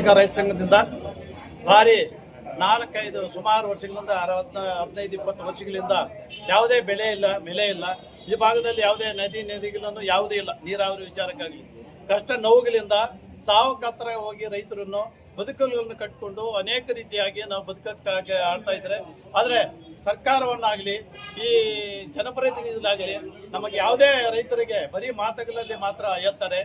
ಕರ್ನಾಟಕ ರೈತ ಸಂಘದಿಂದ ಭಾರಿ 4-5 ಸುಮಾರು ವರ್ಷಗಳಿಂದ 15-20 ವರ್ಷಗಳಿಂದ ಯಾವುದೇ ಬೆಳೆ ಇಲ್ಲ, ಬೆಲೆ ಇಲ್ಲ. ಈ ಭಾಗದಲ್ಲಿ ಯಾವುದೇ ನದಿಗಳನ್ನು ಯಾವುದೂ ಇಲ್ಲ. ನೀರಾವರಿ ವಿಚಾರಕ್ಕಾಗಲಿ ಕಷ್ಟ ನೋವುಗಳಿಂದ ಸಾವು ಕತ್ತರ ಹೋಗಿ ರೈತರನ್ನು ಬದುಕುಗಳನ್ನು ಕಟ್ಟಿಕೊಂಡು ಅನೇಕ ರೀತಿಯಾಗಿ ನಾವು ಬದುಕಕ್ಕಾಗಿ ಆಡ್ತಾ ಇದ್ದಾರೆ. ಆದರೆ ಸರ್ಕಾರವನ್ನಾಗಲಿ ಈ ಜನಪ್ರತಿನಿಧಿಗಳಾಗಲಿ ನಮಗೆ ಯಾವುದೇ ರೈತರಿಗೆ ಬರೀ ಮಾತುಗಳಲ್ಲಿ ಮಾತ್ರ ಹೇಳ್ತಾರೆ.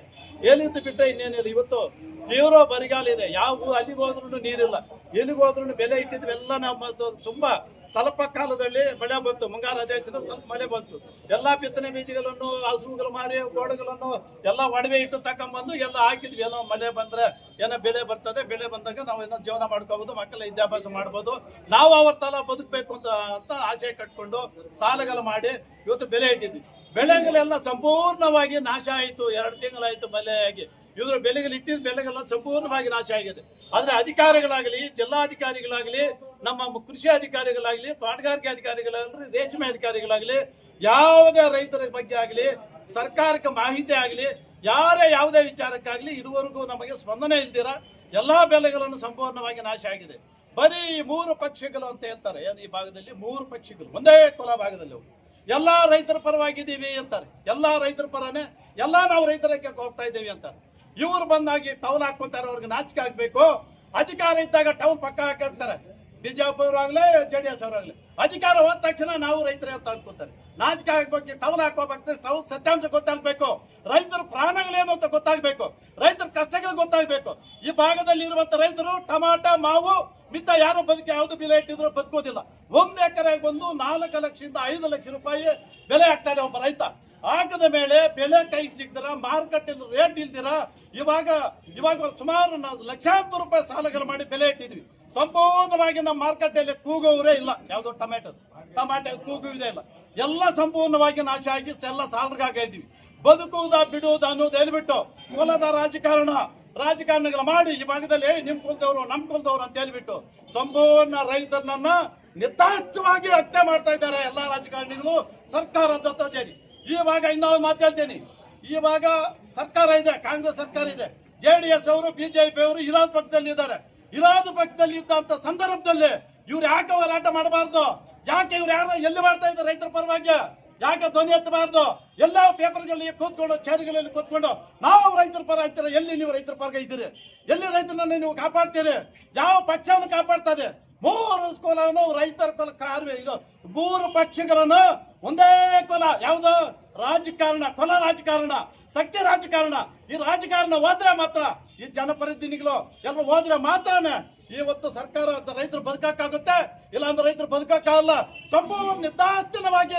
ಏನಿದ್ದು ಬಿಟ್ಟರೆ ಇನ್ನೇನಿಲ್ಲ. ಇವತ್ತು ತೀವ್ರ ಬರಿಗಾಲ ಇದೆ. ಯಾವ ಅಲ್ಲಿಗೆ ಹೋದ್ರೂ ನೀರಿಲ್ಲ, ಎಲ್ಲಿಗೆ ಹೋದ್ರೂ ಬೆಲೆ ಇಟ್ಟಿದ್ವೆಲ್ಲ ನಮ್ಮ ತುಂಬಾ ಸ್ವಲ್ಪ ಕಾಲದಲ್ಲಿ ಮಳೆ ಬಂತು. ಮುಂಗಾರು ಅಧಿವೇಶನ ಸ್ವಲ್ಪ ಮಳೆ ಬಂತು. ಎಲ್ಲಾ ಬಿತ್ತನೆ ಬೀಜಗಳನ್ನು, ಹಸುಗಳು ಮಾರಿ ಗೋಡೆಗಳನ್ನು ಎಲ್ಲ ಒಡವೆ ಇಟ್ಟು ತಕೊಂಡ್ಬಂದು ಎಲ್ಲ ಹಾಕಿದ್ವಿ. ಏನೋ ಮಳೆ ಬಂದ್ರೆ ಏನೋ ಬೆಳೆ ಬರ್ತದೆ, ಬೆಳೆ ಬಂದಾಗ ನಾವು ಏನೋ ಜೀವನ ಮಾಡ್ಕೋಬಹುದು, ಮಕ್ಕಳ ವಿದ್ಯಾಭ್ಯಾಸ ಮಾಡ್ಬೋದು, ನಾವು ಅವ್ರ ತಲ ಬದುಕಬೇಕು ಅಂತ ಆಶೆ ಕಟ್ಕೊಂಡು ಸಾಲಗಳು ಮಾಡಿ ಇವತ್ತು ಬೆಲೆ ಇಟ್ಟಿದ್ವಿ. ಬೆಳೆಗಳೆಲ್ಲ ಸಂಪೂರ್ಣವಾಗಿ ನಾಶ ಆಯಿತು. 2 ತಿಂಗಳಾಯ್ತು ಮಳೆ ಆಗಿ. ಇದ್ರ ಬೆಳೆಗಳು ಇಟ್ಟಿದ್ದ ಬೆಳೆಗೆಲ್ಲ ಸಂಪೂರ್ಣವಾಗಿ ನಾಶ ಆಗಿದೆ. ಆದ್ರೆ ಅಧಿಕಾರಿಗಳಾಗಲಿ, ಜಿಲ್ಲಾಧಿಕಾರಿಗಳಾಗಲಿ, ನಮ್ಮ ಕೃಷಿ ಅಧಿಕಾರಿಗಳಾಗಲಿ, ತೋಟಗಾರಿಕೆ ಅಧಿಕಾರಿಗಳಾಗಲಿ, ರೇಷ್ಮೆ ಅಧಿಕಾರಿಗಳಾಗಲಿ, ಯಾವುದೇ ರೈತರ ಬಗ್ಗೆ ಆಗಲಿ, ಸರ್ಕಾರಕ್ಕೆ ಮಾಹಿತಿ ಆಗಲಿ, ಯಾವುದೇ ವಿಚಾರಕ್ಕಾಗಲಿ ಇದುವರೆಗೂ ನಮಗೆ ಸ್ಪಂದನೆ ಇಲ್ದಿರ ಎಲ್ಲಾ ಬೆಳೆಗಳನ್ನು ಸಂಪೂರ್ಣವಾಗಿ ನಾಶ ಆಗಿದೆ. ಬರೀ 3 ಪಕ್ಷಿಗಳು ಅಂತ ಹೇಳ್ತಾರೆ. ಏನು ಈ ಭಾಗದಲ್ಲಿ 3 ಪಕ್ಷಿಗಳು ಒಂದೇ ಕುಲ ಭಾಗದಲ್ಲಿ ಎಲ್ಲಾ ರೈತರ ಪರವಾಗಿದ್ದೀವಿ ಅಂತಾರೆ. ಎಲ್ಲಾ ರೈತರ ಪರನೇ, ಎಲ್ಲಾ ನಾವು ರೈತರಕ್ಕೆ ಹೋಗ್ತಾ ಇದ್ದೀವಿ ಅಂತಾರೆ. ಇವ್ರು ಬಂದಾಗಿ ಟೌಲ್ ಹಾಕೊಂತಾರೆ. ಅವ್ರಿಗೆ ನಾಚಿಕೆ ಆಗ್ಬೇಕು. ಅಧಿಕಾರ ಇದ್ದಾಗ ಟೌಲ್ ಪಕ್ಕ ಹಾಕಿರ್ತಾರೆ. ಬಿಜೆಪಿ ಆಗ್ಲಿ, JDS ಅವರಾಗ್ಲಿ ಅಧಿಕಾರ ಹೋದ ತಕ್ಷಣ ನಾವು ರೈತರೇ ಅಂತ ಅನ್ಕೋತಾರೆ. ನಾಚಿಕೆ ಆಗ್ಬೇಕು. ಟೌಲ್ ಹಾಕೋಬೇಕು. ಟೌಲ್ ಸತ್ಯಾಂಶ ಗೊತ್ತಾಗ್ಬೇಕು. ರೈತರ ಪ್ರಾಣಗಳೇನು ಅಂತ ಗೊತ್ತಾಗ್ಬೇಕು. ರೈತರ ಕಷ್ಟಗಳು ಗೊತ್ತಾಗ್ಬೇಕು. ಈ ಭಾಗದಲ್ಲಿ ಇರುವಂತ ರೈತರು ಟಮಾಟ, ಮಾವು ಮಿತ್ತ ಯಾರು ಬದುಕಿ ಯಾವ್ದು ಬೆಲೆ ಇಟ್ಟಿದ್ರು ಬದುಕೋದಿಲ್ಲ. 1 ಎಕರೆಗೆ ಬಂದು 4 ಲಕ್ಷದಿಂದ 5 ಲಕ್ಷ ರೂಪಾಯಿ ಬೆಲೆ ಹಾಕ್ತಾರೆ ಒಬ್ಬ ರೈತ. ಹಾಕದ ಮೇಲೆ ಬೆಲೆ ಕೈಗೆ ಸಿಗ್ತಾರ, ಮಾರುಕಟ್ಟೆ ರೇಟ್ ಇಲ್ದಿರ ಇವಾಗ ಸುಮಾರು ಲಕ್ಷಾಂತರ ರೂಪಾಯಿ ಸಾಲಗಳು ಮಾಡಿ ಬೆಲೆ ಇಟ್ಟಿದ್ವಿ. ಸಂಪೂರ್ಣವಾಗಿ ನಮ್ಮ ಮಾರುಕಟ್ಟೆಯಲ್ಲಿ ಕೂಗುವರೇ ಇಲ್ಲ. ಯಾವ್ದು ಟಮಾಟೆ ಕೂಗುವುದೇ ಇಲ್ಲ. ಎಲ್ಲ ಸಂಪೂರ್ಣವಾಗಿ ನಾಶ ಆಗಿ ಎಲ್ಲ ಸಾಲಗಾಗಿದ್ವಿ. ಬದುಕುವುದ ಬಿಡುವುದ ಅನ್ನೋದು ಹೇಳ್ಬಿಟ್ಟು ಕುಲದ ರಾಜಕಾರಣಗಳು ಮಾಡಿ ಈ ಭಾಗದಲ್ಲಿ ನಿಮ್ ಕುಲದವರು ನಮ್ ಕುಲದವರು ಅಂತ ಹೇಳ್ಬಿಟ್ಟು ಸಂಪೂರ್ಣ ರೈತರನ್ನ ನಿರ್ದಾಕ್ಷವಾಗಿ ಹತ್ಯೆ ಮಾಡ್ತಾ ಇದ್ದಾರೆ ಎಲ್ಲಾ ರಾಜಕಾರಣಿಗಳು, ಸರ್ಕಾರ ಜೊತೆ ಸೇರಿ. ಇವಾಗ ಇನ್ನೊಂದು ಮಾತು ಹೇಳ್ತೇನೆ. ಇವಾಗ ಸರ್ಕಾರ ಇದೆ, ಕಾಂಗ್ರೆಸ್ ಸರ್ಕಾರ ಇದೆ. JDS ಅವರು, ಬಿಜೆಪಿ ಅವರು ವಿರೋಧ ಪಕ್ಷದಲ್ಲಿ ಇದ್ದಾರೆ. ವಿರೋಧ ಪಕ್ಷದಲ್ಲಿ ಇದ್ದಂತ ಸಂದರ್ಭದಲ್ಲಿ ಇವ್ರು ಯಾಕೆ ಹೋರಾಟ ಮಾಡಬಾರ್ದು? ಯಾಕೆ ಇವ್ರು ಯಾರು ಎಲ್ಲಿ ಮಾಡ್ತಾ ಇದ್ದಾರೆ ರೈತರ ಪರವಾಗಿ? ಯಾಕೆ ಧ್ವನಿ ಎತ್ತಬಾರ್ದು? ಎಲ್ಲ ಪೇಪರ್ಗಳಲ್ಲಿ ಕೂತ್ಕೊಂಡು, ಚೇರ್ಗಳಲ್ಲಿ ಕೂತ್ಕೊಂಡು ನಾವು ರೈತರ ಪರ ಆಗ್ತೀರ. ಎಲ್ಲಿ ನೀವು ರೈತರ ಪರ ಇದ್ದೀರಿ? ಎಲ್ಲಿ ರೈತರನ್ನ ನೀವು ಕಾಪಾಡ್ತೀರಿ? ಯಾವ ಪಕ್ಷವನ್ನು ಕಾಪಾಡ್ತದೆ? 3 ಕುಲವನ್ನು ರೈತರ ಕುಲ ಇದು 3 ಪಕ್ಷಗಳನ್ನು ಒಂದೇ ಕುಲ. ಯಾವುದು? ರಾಜಕಾರಣ, ಕುಲ ರಾಜಕಾರಣ, ಶಕ್ತಿ ರಾಜಕಾರಣ. ಈ ರಾಜಕಾರಣ ಹೋದ್ರೆ ಮಾತ್ರ, ಈ ಜನಪ್ರತಿನಿಧಿಗಳು ಎಲ್ಲರೂ ಹೋದ್ರೆ ಮಾತ್ರನೇ ಇವತ್ತು ಸರ್ಕಾರ ರೈತರು ಬದುಕಕ್ಕಾಗುತ್ತೆ. ಇಲ್ಲಾಂದ್ರೆ ರೈತರು ಬದುಕಕ್ಕಾಗಲ್ಲ. ಸಂಪೂರ್ಣ ನಿರ್ದಾಕ್ಷಿಣ್ಯವಾಗಿ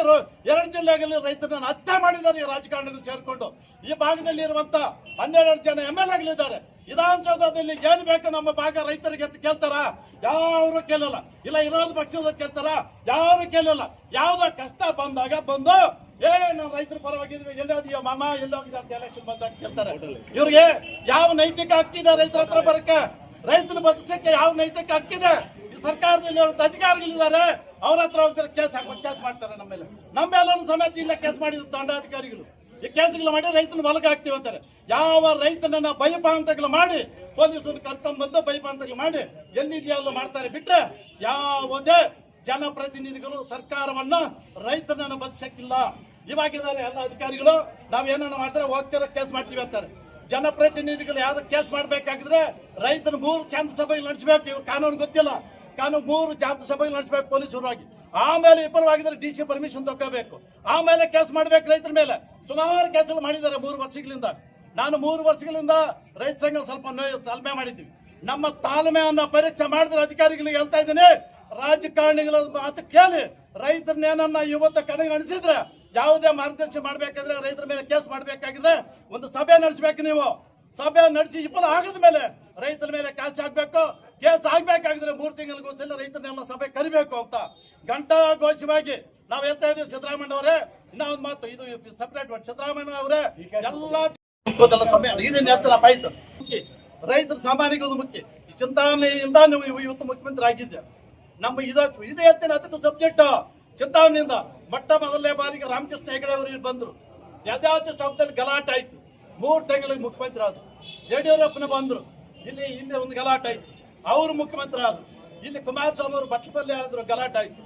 2 ಜಿಲ್ಲೆಗಳಲ್ಲಿ ರೈತರನ್ನ ಹತ್ಯೆ ಮಾಡಿದ್ದಾರೆ ಈ ರಾಜಕಾರಣಿಗಳು ಸೇರ್ಕೊಂಡು. ಈ ಭಾಗದಲ್ಲಿ ಇರುವಂತ 12 ಜನ MLAಗಳಿದ್ದಾರೆ. ವಿಧಾನಸೌಧದಲ್ಲಿ ಏನ್ ಬೇಕು ನಮ್ಮ ಭಾಗ ರೈತರಿಗೆ ಅಂತ ಕೇಳ್ತಾರ? ಯಾರು ಕೇಳಲ್ಲ. ಇಲ್ಲ ವಿರೋಧ ಪಕ್ಷದ ಕೇಳ್ತಾರ? ಯಾರು ಕೇಳಲ್ಲ. ಯಾವ್ದೋ ಕಷ್ಟ ಬಂದಾಗ ಬಂದು ನಾವು ರೈತರ ಪರವಾಗಿದ್ವಿ, ಎಲ್ಲೋದಿಯೋ ಮಾಮ, ಎಲ್ಲೋಗಿದೆ ಅಂತ ಎಲೆಕ್ಷನ್ ಬಂದಾಗ ಕೇಳ್ತಾರೆ. ಇವ್ರಿಗೆ ಯಾವ ನೈತಿಕ ಹಕ್ಕಿದೆ ರೈತರ ಹತ್ರ ಬರಕ್ಕೆ? ರೈತನ ಬದುಕಕ್ಕೆ ಯಾವ ನೈತಿಕ ಹಕ್ಕಿದೆ? ಈ ಸರ್ಕಾರದಲ್ಲಿ ಅಧಿಕಾರಿಗಳಿದ್ದಾರೆ, ಅವ್ರ ಹತ್ರ ಹೋಗ್ತಾರೆ ಕೇಸ್ ಮಾಡ್ತಾರೆ. ನಮ್ಮೆಲ್ಲರೂ ಸಮೇತ ಇಲ್ಲ ಕೇಸ್ ಮಾಡಿದ್ರು ದಂಡಾಧಿಕಾರಿಗಳು. ಈ ಕೇಸ್ಗಳು ಮಾಡಿ ರೈತನ ಹೊಲಕ್ಕೆ ಹಾಕ್ತಿವಿ ಅಂತಾರೆ. ಯಾವ ರೈತನನ್ನ ಭಯಪಾಂತಗಳು ಮಾಡಿ ಪೊಲೀಸರು ಕರ್ಕೊಂಡ್ಬಂದು ಭಯಪಾಂತಗಳು ಮಾಡಿ ಎಲ್ಲಿದೆಯಲ್ಲ ಮಾಡ್ತಾರೆ. ಬಿಟ್ರೆ ಯಾವುದೇ ಜನಪ್ರತಿನಿಧಿಗಳು ಸರ್ಕಾರವನ್ನ ರೈತನನ್ನ ಬದುಕಕ್ಕಿಲ್ಲ. ಇವಾಗಿದ್ದಾರೆ ಎಲ್ಲ ಅಧಿಕಾರಿಗಳು. ನಾವೇನ ಮಾಡ್ತಾರೆ, ಹೋಗ್ತಿರೋ ಕೇಸ್ ಮಾಡ್ತೀವಿ ಅಂತಾರೆ. ಜನಪ್ರತಿನಿಧಿಗಳು ಯಾವ್ದು ಕೇಸ್ ಮಾಡ್ಬೇಕಾಗಿದ್ರೆ ರೈತನ 3 ಶಾಂತ ಸಭೆಗಳು ನಡೆಸಬೇಕು. ಇವ್ರು ಕಾನೂನು ಗೊತ್ತಿಲ್ಲ. ಕಾನೂನು 3 ಶಾಂತ ಸಭೆಗಳು ನಡೆಸಬೇಕು ಪೊಲೀಸರಾಗಿ. ಆಮೇಲೆ ವಿಫಲವಾಗಿದ್ರೆ DC ಪರ್ಮಿಷನ್ ತಗೋಬೇಕು. ಆಮೇಲೆ ಕೇಸ್ ಮಾಡ್ಬೇಕು ರೈತರ ಮೇಲೆ. ಸುಮಾರು ಕೇಸ್ಗಳು ಮಾಡಿದ್ದಾರೆ 3 ವರ್ಷಗಳಿಂದ. ನಾನು 3 ವರ್ಷಗಳಿಂದ ರೈತ ಸಂಘ ಸ್ವಲ್ಪ ತಾಳ್ಮೆ ಮಾಡಿದ್ದೀವಿ. ನಮ್ಮ ತಾಳ್ಮೆಯನ್ನ ಪರೀಕ್ಷೆ ಮಾಡಿದ್ರೆ ಅಧಿಕಾರಿಗಳಿಗೆ ಹೇಳ್ತಾ ಇದ್ದೀನಿ, ರಾಜಕಾರಣಿಗಳ ಮಾತು ಕೇಳಿ ರೈತರನ್ನೇನನ್ನ ಇವತ್ತು ಕಡೆಗಣಿಸಿದ್ರೆ, ಯಾವುದೇ ಮಾರ್ಗದರ್ಶನ ಮಾಡ್ಬೇಕಾದ್ರೆ, ರೈತರ ಮೇಲೆ ಕೇಸ್ ಮಾಡ್ಬೇಕಾಗಿದ್ರೆ ಒಂದು ಸಭೆ ನಡೆಸಬೇಕು. ನೀವು ಸಭೆ ನಡೆಸಿ ವಿಫಲ ಆಗದ ಮೇಲೆ ರೈತರ ಮೇಲೆ ಕೇಸ್ ಆಗ್ಬೇಕು. ಕೇಸ್ ಆಗ್ಬೇಕಾಗಿದ್ರೆ 3 ತಿಂಗಳಿಗೋಸ್ಕರ ರೈತರನ್ನೆಲ್ಲ ಸಭೆ ಕರಿಬೇಕು ಅಂತ ಘಂಟಾಘೋಷವಾಗಿ ನಾವ್ ಹೇಳ್ತಾ ಇದೀವಿ. ಸಿದ್ದರಾಮಯ್ಯ ಅವರೇ, ಇನ್ನೊಂದು ಮಾತು, ಇದು ಸಪರೇಟ್ ಮಾಡಿ. ಸಿದ್ದರಾಮಯ್ಯ ಅವರೇ ಎಲ್ಲ ಸಮಯ ಪಾಯಿಂಟ್ ರೈತರ ಸಾಮಾನ್ಯಗಳು ಮುಖ್ಯ. ಚಿಂತಾಮಣಿಯಿಂದ ನೀವು ಇವತ್ತು ಮುಖ್ಯಮಂತ್ರಿ ಆಗಿದ್ದೆ. ನಮ್ಮ ಇದು ಹೇಳ್ತೇನೆ, ಅದಕ್ಕೆ ಸಬ್ಜೆಕ್ಟ್ ಚಿಂತಾಮಣಿಯಿಂದ ಮೊದಲನೇ ಬಾರಿಗೆ ರಾಮಕೃಷ್ಣ ಹೆಗಡೆ ಅವರು ಬಂದ್ರು. ಯಾವ್ದಾವ್ದು ಚೌಕದಲ್ಲಿ ಗಲಾಟೆ ಆಯ್ತು. 3 ತಿಂಗಳಿಗೆ ಮುಖ್ಯಮಂತ್ರಿ ಆದ್ರು. ಯಡಿಯೂರಪ್ಪನ ಬಂದ್ರು. ಇಲ್ಲಿ ಇಲ್ಲಿ ಒಂದು ಗಲಾಟೆ ಆಯ್ತು, ಅವರು ಮುಖ್ಯಮಂತ್ರಿ ಆದ್ರು. ಇಲ್ಲಿ ಕುಮಾರಸ್ವಾಮಿ ಅವರು ಬಟ್ಲಪಲ್ಲಿ ಆದ್ರು, ಗಲಾಟೆ ಆಯ್ತು.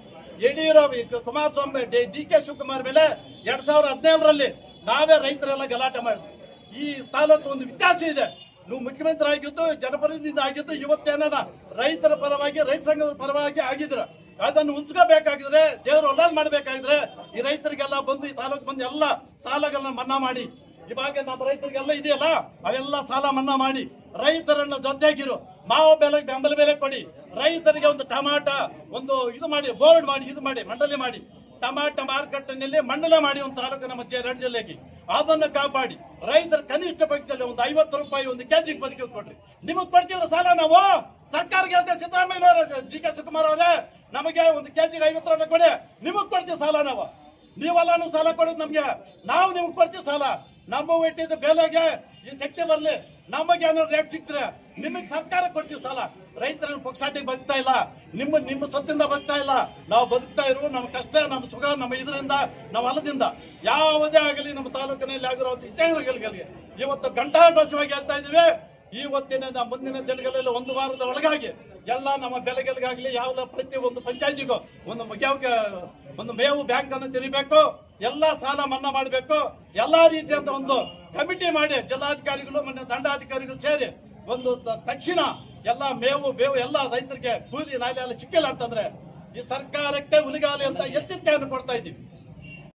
ಯಡಿಯೂರಪ್ಪ ಕುಮಾರಸ್ವಾಮಿ DK ಶಿವಕುಮಾರ್ ಮೇಲೆ 2017ರಲ್ಲಿ ನಾವೇ ರೈತರೆಲ್ಲ ಗಲಾಟೆ ಮಾಡಿದ್ವಿ. ಈ ತಾಲೂಕು ಒಂದು ವ್ಯತ್ಯಾಸ ಇದೆ. ನೀವು ಮುಖ್ಯಮಂತ್ರಿ ಆಗಿದ್ದು, ಜನಪ್ರತಿನಿಧಿ ಆಗಿದ್ದು, ಇವತ್ತೇನ ರೈತರ ಪರವಾಗಿ, ರೈತ ಸಂಘದ ಪರವಾಗಿ ಆಗಿದ್ರ. ಅದನ್ನು ಉಳಿಸ್ಕೋಬೇಕಾಗಿದ್ರೆ, ದೇವರು ಒಳ್ಳೇದ್ ಮಾಡ್ಬೇಕಾಗಿದ್ರೆ ಈ ರೈತರಿಗೆಲ್ಲ ಬಂದು, ಈ ತಾಲೂಕು ಬಂದು ಎಲ್ಲ ಸಾಲಗಳನ್ನ ಮನ್ನಾ ಮಾಡಿ, ಇವಾಗ ನಮ್ಮ ರೈತರಿಗೆಲ್ಲ ಇದೆಯಲ್ಲ ಅವೆಲ್ಲ ಸಾಲ ಮನ್ನಾ ಮಾಡಿ, ರೈತರನ್ನ ಜೊತೆಗಿರು, ಮಾವು ಬೆಲೆಗೆ ಬೆಂಬಲ ಬೆಲೆ ಕೊಡಿ, ರೈತರಿಗೆ ಒಂದು ಟಮಾಟ ಒಂದು ಇದು ಮಾಡಿ, ಬೋರ್ಡ್ ಮಾಡಿ, ಇದು ಮಾಡಿ, ಮಂಡಳಿ ಮಾಡಿ, ಟಮಾಟ ಮಾರುಕಟ್ಟೆನಲ್ಲಿ ಮಂಡಲ ಮಾಡಿ ಒಂದು ತಾಲೂಕು ನಮ್ಮ ಎರಡು ಜಿಲ್ಲೆಗೆ ಅದನ್ನು ಕಾಪಾಡಿ, ರೈತರ ಕನಿಷ್ಠ ಪಕ್ಷದಲ್ಲಿ ಒಂದು 50 ರೂಪಾಯಿ ಒಂದು ಕೆಜಿಗೆ ಬದುಕಿ ಕೊಡ್ರಿ. ನಿಮಗ್ ಕೊಡ್ತೀವ್ರ ಸಾಲ ನಾವು ಸರ್ಕಾರಕ್ಕೆ ಹೇಳ್ತೇವೆ. ಸಿದ್ದರಾಮಯ್ಯ DK ಶಿವಕುಮಾರ್ ಅವರೇ, ನಮಗೆ ಒಂದು ಕೆಜಿಗೆ 50 ರೂಪಾಯಿ ಕೊಡಿ, ನಿಮಗ್ ಕೊಡ್ತೀವಿ ಸಾಲ. ನಾವು ನೀವೆಲ್ಲಾನು ಸಾಲ ಕೊಡೋದು ನಮ್ಗೆ, ನಾವು ನಿಮ್ಗೆ ಕೊಡ್ತೀವಿ ಸಾಲ. ನಮ್ಮ ಇಟ್ಟಿದ್ದ ಬೆಲೆಗೆ ಈ ಶಕ್ತಿ ಬರ್ಲಿ, ನಮಗೆ ಏನಾದ್ರು ರೇಟ್ ಸಿಕ್ತರೆ ನಿಮಗೆ ಸರ್ಕಾರ ಕೊಡ್ತೀವಿ ಸಾಲ. ರೈತರನ್ನು ಪಕ್ಷಾಟಿಗೆ ಬದುಕ್ತಾ ಇಲ್ಲ, ನಿಮ್ಮ ಸೊತ್ತಿಂದ ಬದುಕ್ತಾ ಇಲ್ಲ. ನಾವು ಬದುಕ್ತಾ ಇರೋ ನಮ್ಮ ಕಷ್ಟ, ನಮ್ಮ ಸುಖ, ನಮ್ಮ ಇದರಿಂದ, ನಮ್ಮ ಹೊಲದಿಂದ ಯಾವುದೇ ಆಗಲಿ ನಮ್ಮ ತಾಲೂಕಿನಲ್ಲಿ ಆಗಿರುವಂತ ವಿಚಾರಗಳಿಗೆ ಇವತ್ತು ಘಂಟಾಘೋಷವಾಗಿ ಹೇಳ್ತಾ ಇದೀವಿ. ಇವತ್ತಿನ ಮುಂದಿನ ದಿನಗಳಲ್ಲಿ 1 ವಾರದ ಒಳಗಾಗಿ ಎಲ್ಲ ನಮ್ಮ ಬೆಳೆಗಳಿಗಾಗ್ಲಿ ಯಾವ ಪ್ರತಿ ಒಂದು ಪಂಚಾಯತಿಗೂ ಒಂದು ಮೇವು ಬ್ಯಾಂಕ್ ಅನ್ನು ತೆರಿಬೇಕು, ಎಲ್ಲಾ ಸಾಲ ಮನ್ನಾ ಮಾಡಬೇಕು, ಎಲ್ಲಾ ರೀತಿಯಂತ ಒಂದು ಕಮಿಟಿ ಮಾಡಿ ಜಿಲ್ಲಾಧಿಕಾರಿಗಳು ಮತ್ತು ದಂಡಾಧಿಕಾರಿಗಳು ಸೇರಿ ಒಂದು ತಕ್ಷಣ ಎಲ್ಲ ಬೇವು ಎಲ್ಲ ರೈತರಿಗೆ ಕೂಲಿ ನಾಳೆ ಎಲ್ಲ ಸಿಕ್ಕಿಲ್ಲ ಅಂತಂದ್ರೆ ಈ ಸರ್ಕಾರಕ್ಕೆ ಉಲಿಗಾಲಿ ಅಂತ ಎಚ್ಚರಿಕೆಯನ್ನು ಕೊಡ್ತಾ ಇದ್ದೀವಿ.